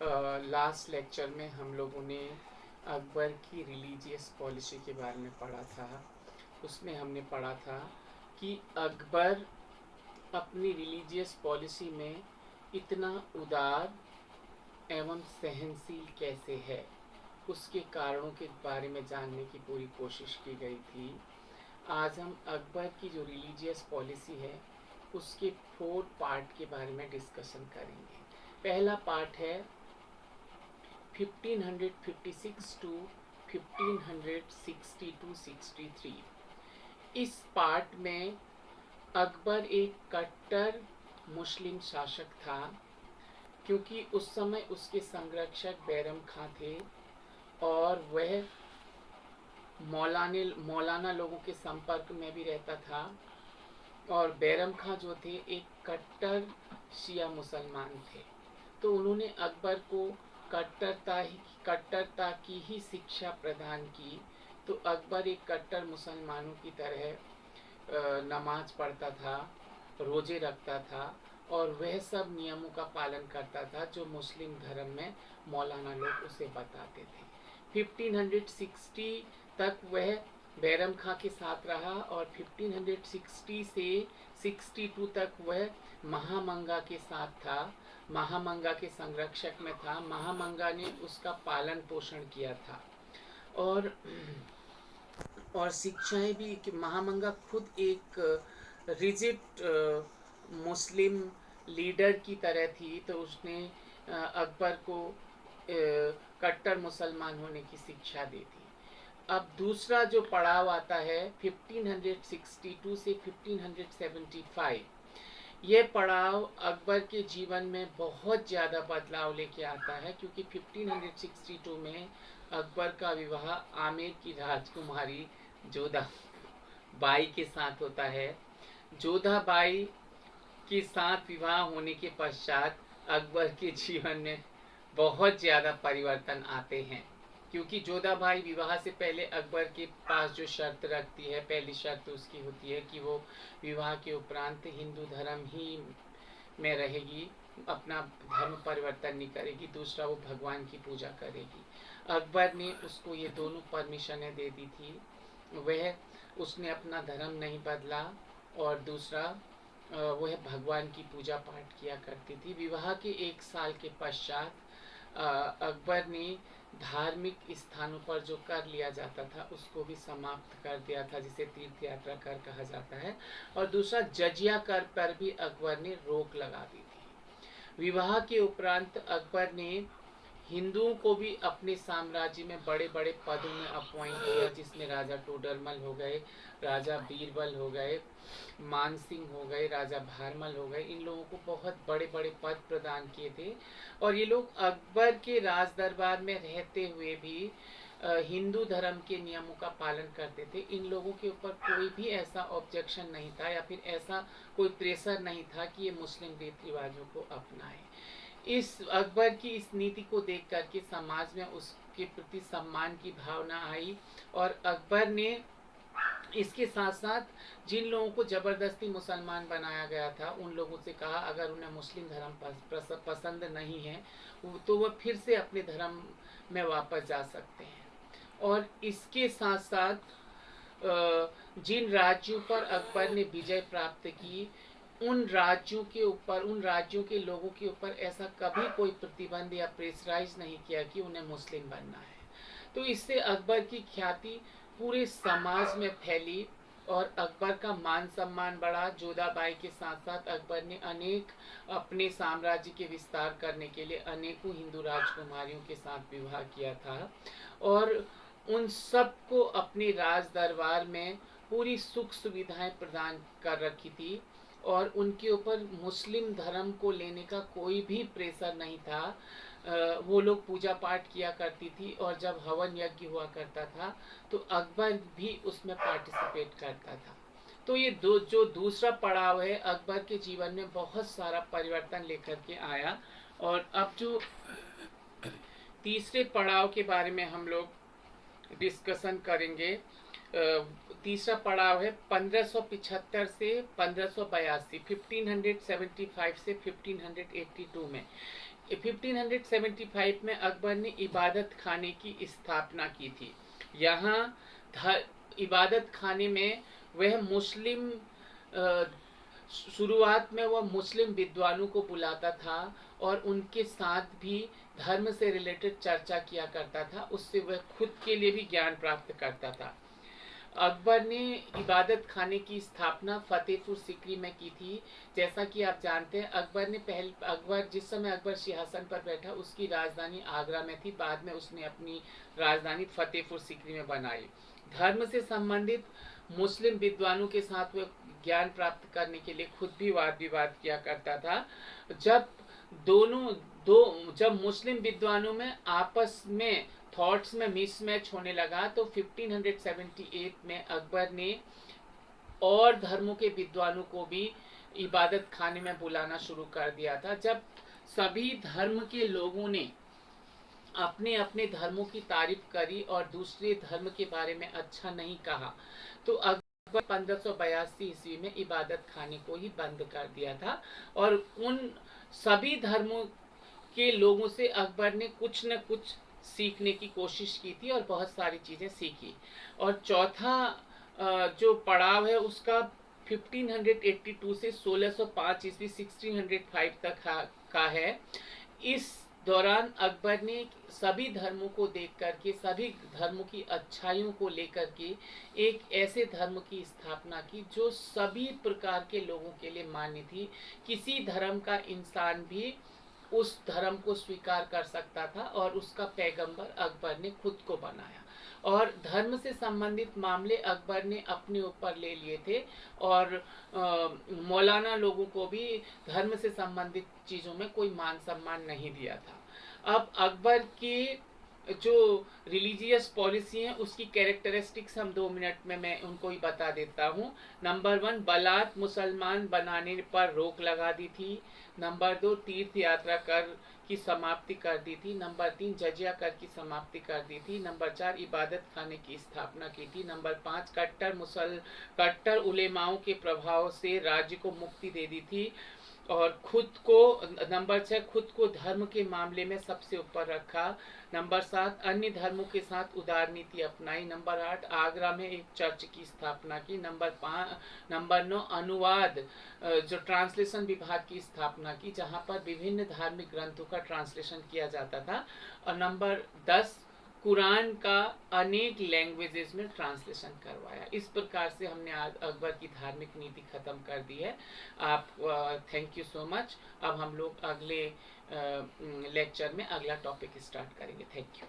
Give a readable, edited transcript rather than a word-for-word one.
Last lecture में हम लोगों ने अकबर की रिलीजियस पॉलिसी के बारे में पढ़ा था। उसमें हमने पढ़ा था कि अकबर अपनी रिलीजियस पॉलिसी में इतना उदार एवं सहनशील कैसे है, उसके कारणों के बारे में जानने की पूरी कोशिश की गई थी। आज हम अकबर की जो रिलीजियस पॉलिसी है उसके 4 पार्ट के बारे में डिस्कशन करेंगे। पहला पार्ट है 1556 टू 1562-63। इस पार्ट में अकबर एक कट्टर मुस्लिम शासक था, क्योंकि उस समय उसके संरक्षक बैरम खां थे और वह मौलाना लोगों के संपर्क में भी रहता था। और बैरम खां जो थे एक कट्टर शिया मुसलमान थे, तो उन्होंने अकबर को कट्टरता की ही शिक्षा प्रदान की। तो अकबर एक कट्टर मुसलमानों की तरह नमाज पढ़ता था, रोजे रखता था और वह सब नियमों का पालन करता था जो मुस्लिम धर्म में मौलाना लोग उसे बताते थे। 1560 तक वह बैरम खां के साथ रहा और 1560 से 62 तक वह महामंगा के साथ था, महामंगा के संरक्षक में था। महामंगा ने उसका पालन पोषण किया था और शिक्षाएं भी कि महामंगा खुद एक रिजिड मुस्लिम लीडर की तरह थी, तो उसने अकबर को कट्टर मुसलमान होने की शिक्षा दी थी। अब दूसरा जो पड़ाव आता है 1562 से 1575, ये पड़ाव अकबर के जीवन में बहुत ज़्यादा बदलाव लेके आता है, क्योंकि 1562 में अकबर का विवाह आमेर की राजकुमारी जोधा बाई के साथ होता है। जोधा बाई के साथ विवाह होने के पश्चात अकबर के जीवन में बहुत ज़्यादा परिवर्तन आते हैं, क्योंकि जोधा बाई विवाह से पहले अकबर के पास जो शर्त रखती है, पहली शर्त उसकी होती है कि वो विवाह के उपरांत हिंदू धर्म ही में रहेगी, अपना धर्म परिवर्तन नहीं करेगी। दूसरा, वो भगवान की पूजा करेगी। अकबर ने उसको ये दोनों परमिशनें दे दी थी। वह उसने अपना धर्म नहीं बदला और दूसरा वह भगवान की पूजा पाठ किया करती थी। विवाह के 1 साल के पश्चात अकबर ने धार्मिक स्थानों पर जो कर लिया जाता था उसको भी समाप्त कर दिया था, जिसे तीर्थ यात्रा कर कहा जाता है। और दूसरा, जजिया कर पर भी अकबर ने रोक लगा दी थी। विवाह के उपरांत अकबर ने हिंदुओं को भी अपने साम्राज्य में बड़े बड़े पदों में अपॉइंट किया, जिसमें राजा टोडरमल हो गए, राजा बीरबल हो गए, मान सिंह हो गए, राजा भारमल हो गए। इन लोगों को बहुत बड़े बड़े पद प्रदान किए थे और ये लोग अकबर के राज दरबार में रहते हुए भी हिंदू धर्म के नियमों का पालन करते थे। इन लोगों के ऊपर कोई भी ऐसा ऑब्जेक्शन नहीं था या फिर ऐसा कोई प्रेशर नहीं था कि ये मुस्लिम रीति रिवाजों को अपनाए। इस अकबर की इस नीति को देख करके समाज में उसके प्रति सम्मान की भावना आई और अकबर ने इसके साथ साथ जिन लोगों को ज़बरदस्ती मुसलमान बनाया गया था उन लोगों से कहा, अगर उन्हें मुस्लिम धर्म पसंद नहीं है तो वह फिर से अपने धर्म में वापस जा सकते हैं। और इसके साथ साथ जिन राज्यों पर अकबर ने विजय प्राप्त की, उन राज्यों के लोगों के ऊपर ऐसा कभी कोई प्रतिबंध या प्रेशराइज नहीं किया कि उन्हें मुस्लिम बनना है। तो इससे अकबर की ख्याति पूरे समाज में फैली और अकबर का मान सम्मान बढ़ा। जोधाबाई के साथ साथ अकबर ने अपने साम्राज्य के विस्तार करने के लिए अनेकों हिंदू राजकुमारियों के साथ विवाह किया था और उन सबको अपने राज दरबार में पूरी सुख सुविधाएं प्रदान कर रखी थी और उनके ऊपर मुस्लिम धर्म को लेने का कोई भी प्रेशर नहीं था। वो लोग पूजा पाठ किया करती थी और जब हवन यज्ञ हुआ करता था तो अकबर भी उसमें पार्टिसिपेट करता था। तो ये जो दूसरा पड़ाव है अकबर के जीवन में बहुत सारा परिवर्तन लेकर के आया। और अब जो तीसरे पड़ाव के बारे में हम लोग डिस्कशन करेंगे, तीसरा पड़ाव है 1575 से 1582, 1575 से 1582 में। 1575 में अकबर ने इबादत खाने की स्थापना की थी। यहाँ इबादत खाने में वह मुस्लिम शुरुआत में वह मुस्लिम विद्वानों को बुलाता था और उनके साथ भी धर्म से रिलेटेड चर्चा किया करता था। उससे वह खुद के लिए भी ज्ञान प्राप्त करता था। अकबर ने इबादत खाने की स्थापना फतेहपुर सिकरी में की थी। जैसा कि आप जानते हैं, अकबर जिस समय अकबर सिंहासन पर बैठा, उसकी राजधानी आगरा में थी। बाद में उसने अपनी राजधानी फतेहपुर सिकरी में बनाई। धर्म से संबंधित मुस्लिम विद्वानों के साथ वह ज्ञान प्राप्त करने के लिए खुद भी वाद विवाद किया करता था। जब दोनों जब मुस्लिम विद्वानों में आपस में थॉट्स में मिसमैच होने लगा, तो 1578 में अकबर ने और धर्मों के विद्वानों को भी इबादत खाने में बुलाना शुरू कर दिया था। जब सभी धर्म के लोगों ने अपने अपने धर्मों की तारीफ करी और दूसरे धर्म के बारे में अच्छा नहीं कहा, तो अकबर 1582 ईस्वी में इबादत खाने को ही बंद कर दिया था। और उन सभी धर्मों के लोगों से अकबर ने कुछ न कुछ सीखने की कोशिश की थी और बहुत सारी चीज़ें सीखी। और चौथा जो पड़ाव है उसका 1582 से 1605 ईस्वी 1605 तक का है। इस दौरान अकबर ने सभी धर्मों को देख करके, सभी धर्मों की अच्छाइयों को लेकर के एक ऐसे धर्म की स्थापना की जो सभी प्रकार के लोगों के लिए मान्य थी। किसी धर्म का इंसान भी उस धर्म को स्वीकार कर सकता था और उसका पैगंबर अकबर ने खुद को बनाया। और धर्म से संबंधित मामले अकबर ने अपने ऊपर ले लिए थे और मौलाना लोगों को भी धर्म से संबंधित चीज़ों में कोई मान सम्मान नहीं दिया था। अब अकबर की जो रिलीजियस पॉलिसी है उसकी कैरेक्टरिस्टिक्स हम 2 मिनट में मैं उनको ही बता देता हूँ। नंबर 1, बलात् मुसलमान बनाने पर रोक लगा दी थी। नंबर 2, तीर्थ यात्रा कर की समाप्ति कर दी थी। नंबर 3, जजिया कर की समाप्ति कर दी थी। नंबर 4, इबादत खाने की स्थापना की थी। नंबर 5, कट्टर उलेमाओं के प्रभाव से राज्य को मुक्ति दे दी थी। और नंबर 6, खुद को धर्म के मामले में सबसे ऊपर रखा। नंबर 7, अन्य धर्मों के साथ उदार नीति अपनाई। नंबर 8, आगरा में एक चर्च की स्थापना की। नंबर 9, अनुवाद जो ट्रांसलेशन विभाग की स्थापना की, जहां पर विभिन्न धार्मिक ग्रंथों का ट्रांसलेशन किया जाता था। और नंबर 10, कुरान का अनेक लैंग्वेजेस में ट्रांसलेशन करवाया। इस प्रकार से हमने आज अकबर की धार्मिक नीति खत्म कर दी है। आप थैंक यू सो मच। अब हम लोग अगले लेक्चर में अगला टॉपिक स्टार्ट करेंगे। Thank you.